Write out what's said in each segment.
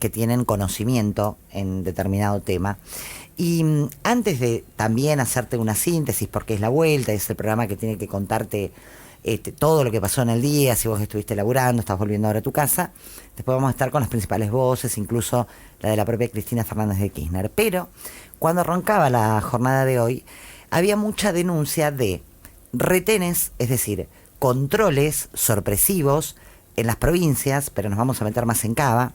que tienen conocimiento en determinado tema. Y antes de también hacerte una síntesis, porque es la vuelta, es el programa que tiene que contarte todo lo que pasó en el día, si vos estuviste laburando, estás volviendo ahora a tu casa, después vamos a estar con las principales voces, incluso la de la propia Cristina Fernández de Kirchner. Pero cuando arrancaba la jornada de hoy, había mucha denuncia de retenes, es decir, controles sorpresivos en las provincias, pero nos vamos a meter más en Cava,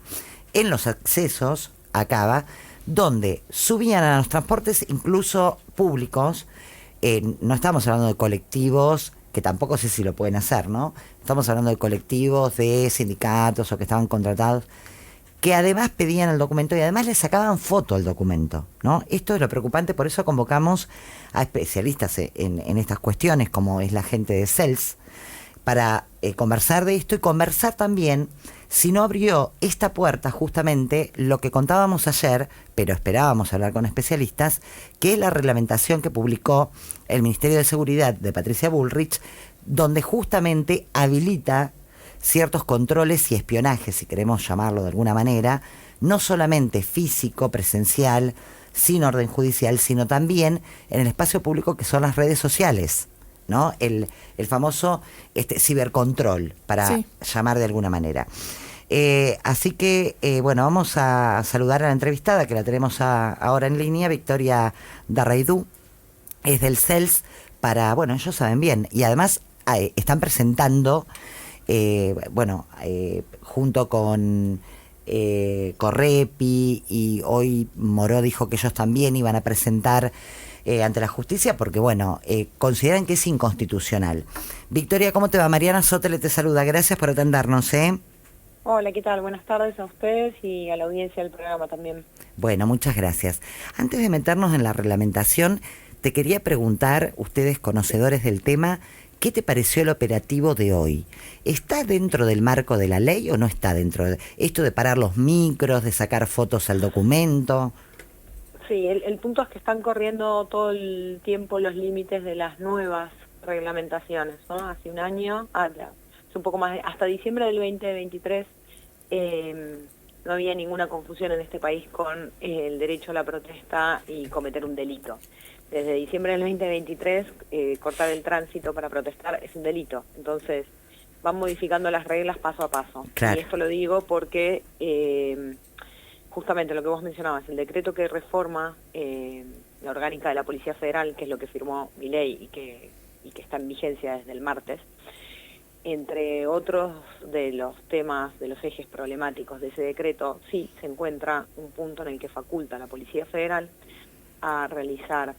en los accesos a Cava, donde subían a los transportes, incluso públicos. No estamos hablando de colectivos, que tampoco sé si lo pueden hacer, ¿no? Estamos hablando de colectivos, de sindicatos o que estaban contratados, que además pedían el documento y además le sacaban foto al documento, ¿no? Esto es lo preocupante, por eso convocamos a especialistas en estas cuestiones, como es la gente de CELS, para conversar de esto y conversar también si no abrió esta puerta justamente lo que contábamos ayer, pero esperábamos hablar con especialistas, que es la reglamentación que publicó el Ministerio de Seguridad de Patricia Bullrich, donde justamente habilita ciertos controles y espionaje, si queremos llamarlo de alguna manera, no solamente físico, presencial, sin orden judicial, sino también en el espacio público que son las redes sociales, ¿no? El famoso cibercontrol, para Sí. llamar de alguna manera. Así que, bueno, vamos a saludar a la entrevistada, que la tenemos ahora en línea, Victoria Darraidou, es del CELS, bueno, ellos saben bien, y además están presentando, junto con Correpi, y hoy Moró dijo que ellos también iban a presentar ante la justicia, porque bueno, consideran que es inconstitucional. Victoria, ¿cómo te va? Mariana Sotele te saluda, gracias por atendernos, ¿eh? Hola, ¿qué tal? Buenas tardes a ustedes y a la audiencia del programa también. Bueno, muchas gracias. Antes de meternos en la reglamentación, te quería preguntar, ustedes conocedores del tema, ¿qué te pareció el operativo de hoy? ¿Está dentro del marco de la ley o no está dentro de esto de parar los micros, de sacar fotos al documento? Sí, el punto es que están corriendo todo el tiempo los límites de las nuevas reglamentaciones, ¿no? Hace un año, un poco más, hasta diciembre del 2023, no había ninguna confusión en este país con el derecho a la protesta y cometer un delito. Desde diciembre del 2023, cortar el tránsito para protestar es un delito. Entonces, van modificando las reglas paso a paso. Claro. Y esto lo digo porque justamente lo que vos mencionabas, el decreto que reforma la orgánica de la Policía Federal, que es lo que firmó Milei y que está en vigencia desde el martes, entre otros de los temas, de los ejes problemáticos de ese decreto, sí se encuentra un punto en el que faculta a la Policía Federal a realizar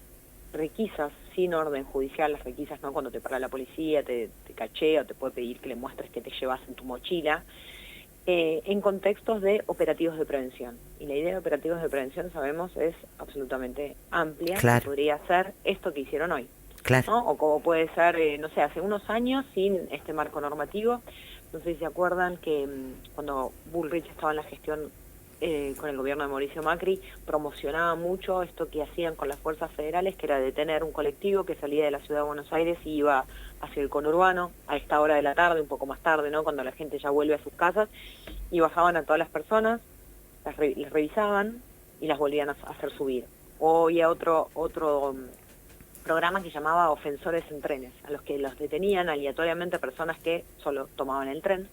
requisas sin orden judicial. Las requisas, ¿no? Cuando te para la policía, te cachea o te puede pedir que le muestres qué te llevas en tu mochila, en contextos de operativos de prevención. Y la idea de operativos de prevención, sabemos, es absolutamente amplia. Claro. Podría ser esto que hicieron hoy. Claro. ¿No? O como puede ser, no sé, hace unos años, sin este marco normativo, no sé si se acuerdan que cuando Bullrich estaba en la gestión con el gobierno de Mauricio Macri, promocionaba mucho esto que hacían con las fuerzas federales, que era detener un colectivo que salía de la ciudad de Buenos Aires y iba hacia el conurbano, a esta hora de la tarde, un poco más tarde, ¿no? Cuando la gente ya vuelve a sus casas, y bajaban a todas las personas, les revisaban y las volvían a hacer subir. O había otro programa que llamaba Ofensores en Trenes, a los que los detenían aleatoriamente personas que solo tomaban el tren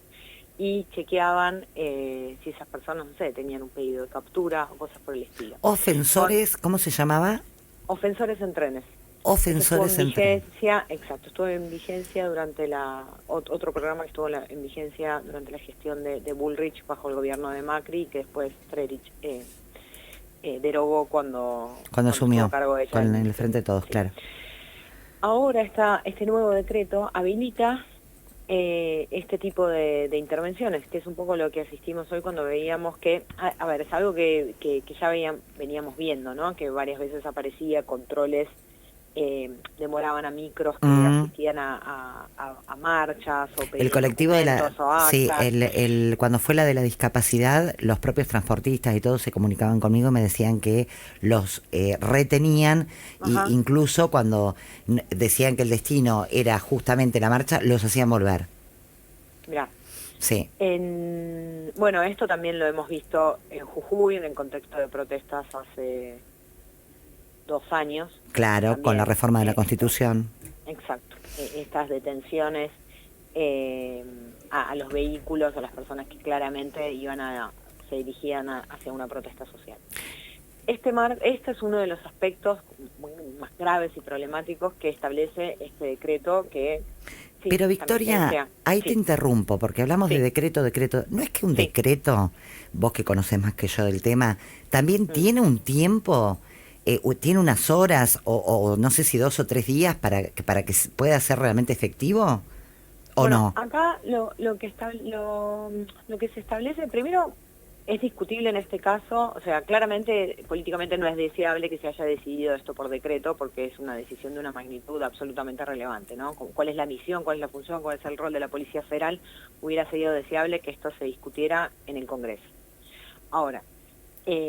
y chequeaban si esas personas, no sé, tenían un pedido de captura o cosas por el estilo. Ofensores, ¿cómo se llamaba? Ofensores en Trenes. Ofensores en Trenes. Exacto, estuvo en vigencia durante otro programa que estuvo en vigencia durante la gestión de Bullrich bajo el gobierno de Macri, que después Frerich derogó cuando asumió cargo de ella con el Frente de Todos, sí. Claro. Ahora este nuevo decreto habilita este tipo de intervenciones, que es un poco lo que asistimos hoy cuando veíamos que, a ver, es algo que ya veníamos viendo, ¿no? Que varias veces aparecía controles, demoraban a micros que asistían a marchas o el colectivo de la sí, cuando fue la de la discapacidad, los propios transportistas y todos se comunicaban conmigo, me decían que los retenían, y incluso cuando decían que el destino era justamente la marcha, los hacían volver. Mirá, Sí, Bueno, esto también lo hemos visto en Jujuy, en el contexto de protestas hace 2 años. claro, con la También, reforma de la Constitución. exacto, estas detenciones a los vehículos, a las personas que claramente se dirigían hacia una protesta social. Este es uno de los aspectos más graves y problemáticos que establece este decreto que... Sí, Pero Victoria, ahí te sí, interrumpo, porque hablamos de sí, decreto. ¿No es que un sí. decreto, vos que conoces más que yo del tema, también Mm. tiene un tiempo, tiene unas horas, o no sé si 2 o 3 días para que pueda ser realmente efectivo? ¿O Bueno, no? acá lo que se establece, primero, es discutible en este caso, o sea, claramente políticamente no es deseable que se haya decidido esto por decreto, porque es una decisión de una magnitud absolutamente relevante, ¿no? ¿Cuál es la misión, cuál es la función, cuál es el rol de la Policía Federal? Hubiera sido deseable que esto se discutiera en el Congreso. Ahora,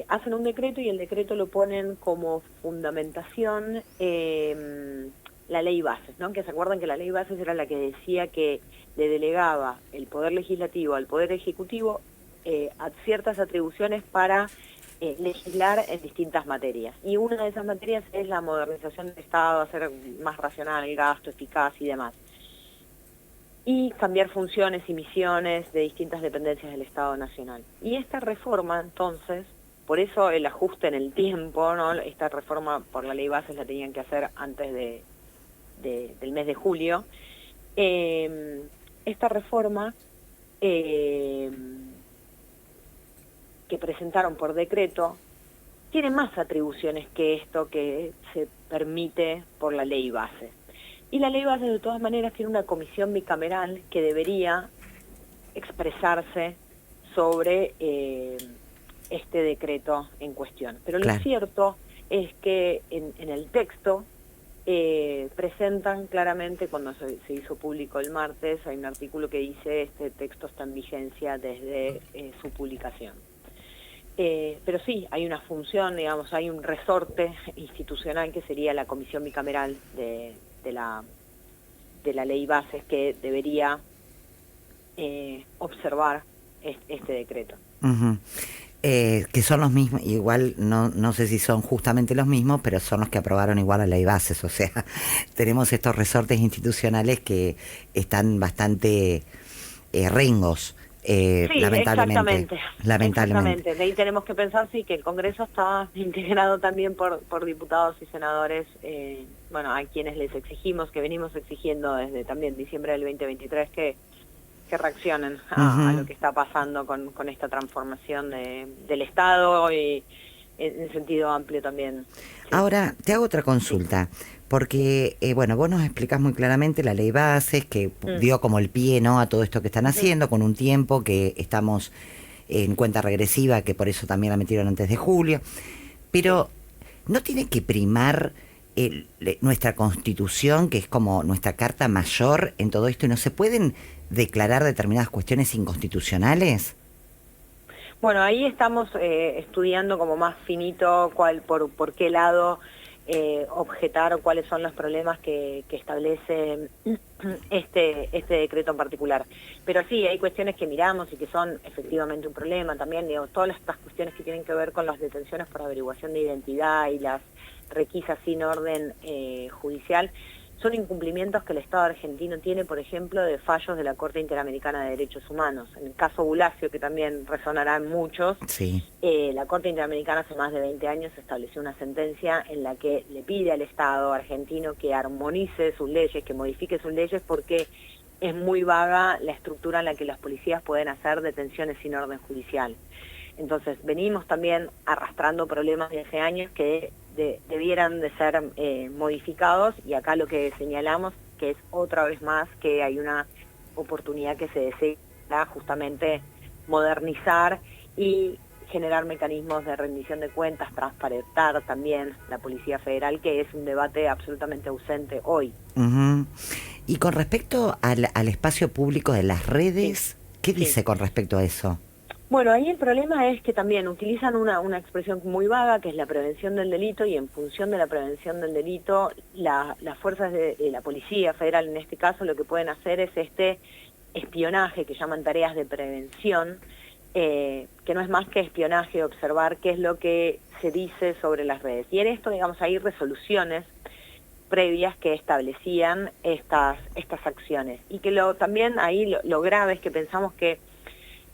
hacen un decreto y el decreto lo ponen como fundamentación la ley bases, ¿no? Que se acuerdan que la ley bases era la que decía que le delegaba el Poder Legislativo al Poder Ejecutivo a ciertas atribuciones para legislar en distintas materias. Y una de esas materias es la modernización del Estado, hacer más racional el gasto, eficaz y demás. Y cambiar funciones y misiones de distintas dependencias del Estado Nacional. Y esta reforma, entonces, por eso el ajuste en el tiempo, ¿no? Esta reforma por la ley bases la tenían que hacer antes del mes de julio. Esta reforma que presentaron por decreto tiene más atribuciones que esto que se permite por la ley base. Y la ley base de todas maneras tiene una comisión bicameral que debería expresarse sobre este decreto en cuestión. Pero lo Claro. cierto es que en el texto presentan claramente, cuando se hizo público el martes, hay un artículo que dice este texto está en vigencia desde su publicación. Pero sí, hay una función, digamos, hay un resorte institucional que sería la comisión bicameral de la ley bases que debería observar este decreto. Ujú. Que son los mismos, igual no sé si son justamente los mismos, pero son los que aprobaron igual la ley bases, o sea, tenemos estos resortes institucionales que están bastante rengos, Sí, lamentablemente. exactamente. De ahí tenemos que pensar, sí, que el Congreso está integrado también por diputados y senadores, bueno, a quienes les exigimos, que venimos exigiendo desde también diciembre del 2023 que reaccionen a lo Ujú. que está pasando con esta transformación del Estado y en sentido amplio también. Sí, Ahora, te hago otra sí, consulta, sí. porque, bueno, vos nos explicás muy claramente la ley bases, que Mm, dio como el pie, ¿no?, a todo esto que están ujú. haciendo, con un tiempo que estamos en cuenta regresiva, que por eso también la metieron antes de julio, Sí. pero ¿no tiene que primar nuestra Constitución, que es como nuestra carta mayor en todo esto, y no se pueden declarar determinadas cuestiones inconstitucionales? Bueno, ahí estamos estudiando como más finito por qué lado objetar o cuáles son los problemas que establece este decreto en particular. Pero sí, hay cuestiones que miramos y que son efectivamente un problema también, digo, todas estas cuestiones que tienen que ver con las detenciones por averiguación de identidad y las requisas sin orden judicial, son incumplimientos que el Estado argentino tiene, por ejemplo, de fallos de la Corte Interamericana de Derechos Humanos. En el caso Bulacio, que también resonará en muchos, Sí. la Corte Interamericana hace más de 20 años estableció una sentencia en la que le pide al Estado argentino que armonice sus leyes, que modifique sus leyes, porque es muy vaga la estructura en la que las policías pueden hacer detenciones sin orden judicial. Entonces, venimos también arrastrando problemas de hace años que debieran de ser modificados, y acá lo que señalamos que es otra vez más que hay una oportunidad que se desea justamente modernizar y generar mecanismos de rendición de cuentas, transparentar también la Policía Federal, que es un debate absolutamente ausente hoy. Ujú. Y con respecto al espacio público de las Sí, redes, ¿qué sí. dice con respecto a eso? Bueno, ahí el problema es que también utilizan una expresión muy vaga, que es la prevención del delito, y en función de la prevención del delito, las fuerzas de la Policía Federal, en este caso, lo que pueden hacer es espionaje, que llaman tareas de prevención, que no es más que espionaje, observar qué es lo que se dice sobre las redes. Y en esto, digamos, hay resoluciones previas que establecían estas acciones. Y que también ahí lo grave es que pensamos que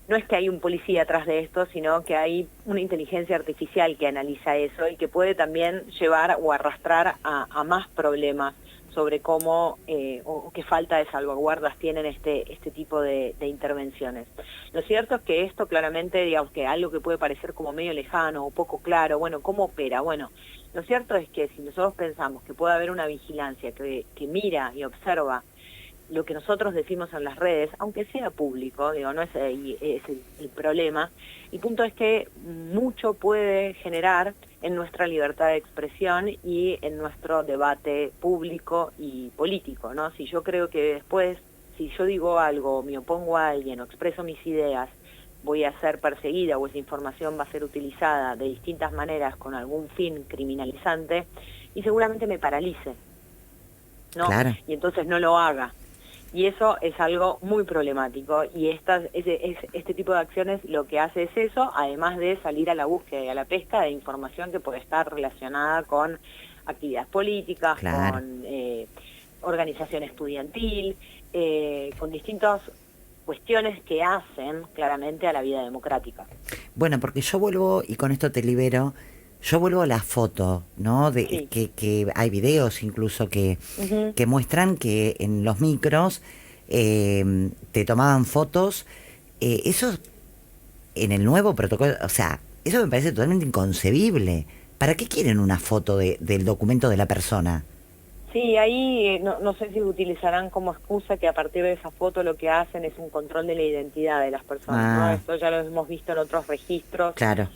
no es que hay un policía atrás de esto, sino que hay una inteligencia artificial que analiza eso y que puede también llevar o arrastrar a más problemas sobre cómo o qué falta de salvaguardas tienen este tipo de intervenciones. Lo cierto es que esto claramente, digamos, que algo que puede parecer como medio lejano o poco claro, bueno, ¿cómo opera? Bueno, lo cierto es que si nosotros pensamos que puede haber una vigilancia que mira y observa lo que nosotros decimos en las redes, aunque sea público, digo, no es el problema, el punto es que mucho puede generar en nuestra libertad de expresión y en nuestro debate público y político, ¿no? Si yo creo que después, si yo digo algo, me opongo a alguien o expreso mis ideas, voy a ser perseguida o esa información va a ser utilizada de distintas maneras con algún fin criminalizante y seguramente me paralice, ¿no? Claro. Y entonces no lo haga. Y eso es algo muy problemático y este tipo de acciones lo que hace es eso, además de salir a la búsqueda y a la pesca de información que puede estar relacionada con actividades políticas, Claro. con organización estudiantil, con distintas cuestiones que hacen claramente a la vida democrática. Bueno, porque yo vuelvo, y con esto te libero, yo vuelvo a la foto, ¿no? Sí. Que hay videos incluso que Uh-huh. muestran que en los micros te tomaban fotos. Eso en el nuevo protocolo, o sea, eso me parece totalmente inconcebible. ¿Para qué quieren una foto del documento de la persona? Sí, ahí no sé si utilizarán como excusa que a partir de esa foto lo que hacen es un control de la identidad de las personas, ¿no? Esto ya lo hemos visto en otros registros. Claro.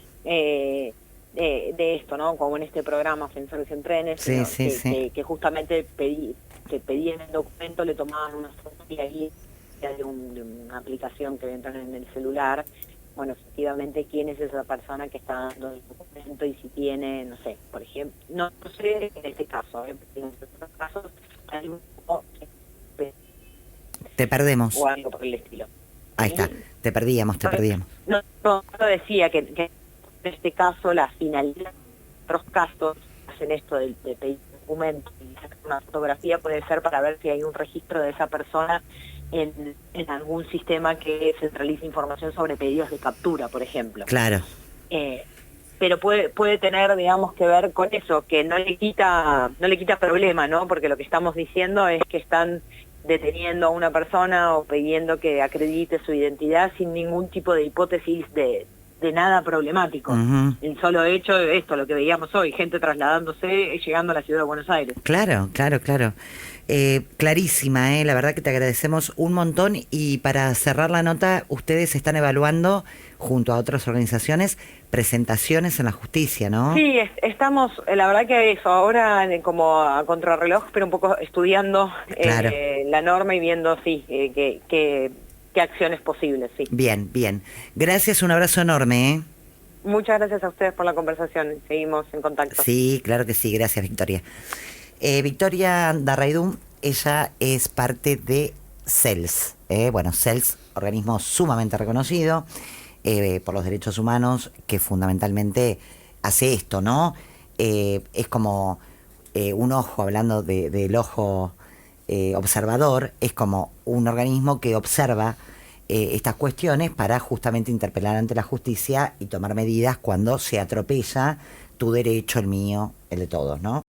De esto, ¿no? Como en este programa Sensores en Trenes, Sí. que justamente te pedían el documento, le tomaban una foto y ahí de una aplicación que entran en el celular, bueno, efectivamente, quién es esa persona que está dando el documento y si tiene, no sé, por ejemplo, no sé en este caso, en otros casos hay un Te perdemos. o algo por el estilo. Ahí está, te perdíamos. No decía que en este caso la finalidad, en otros casos hacen esto de pedir documento y sacar una fotografía, puede ser para ver si hay un registro de esa persona en algún sistema que centralice información sobre pedidos de captura, por ejemplo. Claro. Pero puede tener, digamos, que ver con eso, que no le quita problema, ¿no? Porque lo que estamos diciendo es que están deteniendo a una persona o pidiendo que acredite su identidad sin ningún tipo de hipótesis de nada problemático. Uh-huh. El solo hecho de esto, lo que veíamos hoy, gente trasladándose, llegando a la ciudad de Buenos Aires. Claro. Clarísima, la verdad que te agradecemos un montón. Y para cerrar la nota, ustedes están evaluando, junto a otras organizaciones, presentaciones en la justicia, ¿no? Sí, estamos, la verdad que eso, ahora como a contrarreloj, pero un poco estudiando Claro. la norma y viendo, sí, qué acciones posibles, sí. Bien. Gracias, un abrazo enorme, Muchas gracias a ustedes por la conversación, seguimos en contacto. Sí, claro que sí, gracias, Victoria. Victoria Darraidún, ella es parte de CELS. Bueno, CELS, organismo sumamente reconocido por los derechos humanos, que fundamentalmente hace esto, ¿no? Es como un ojo, hablando del ojo observador, es como un organismo que observa estas cuestiones para justamente interpelar ante la justicia y tomar medidas cuando se atropella tu derecho, el mío, el de todos, ¿no?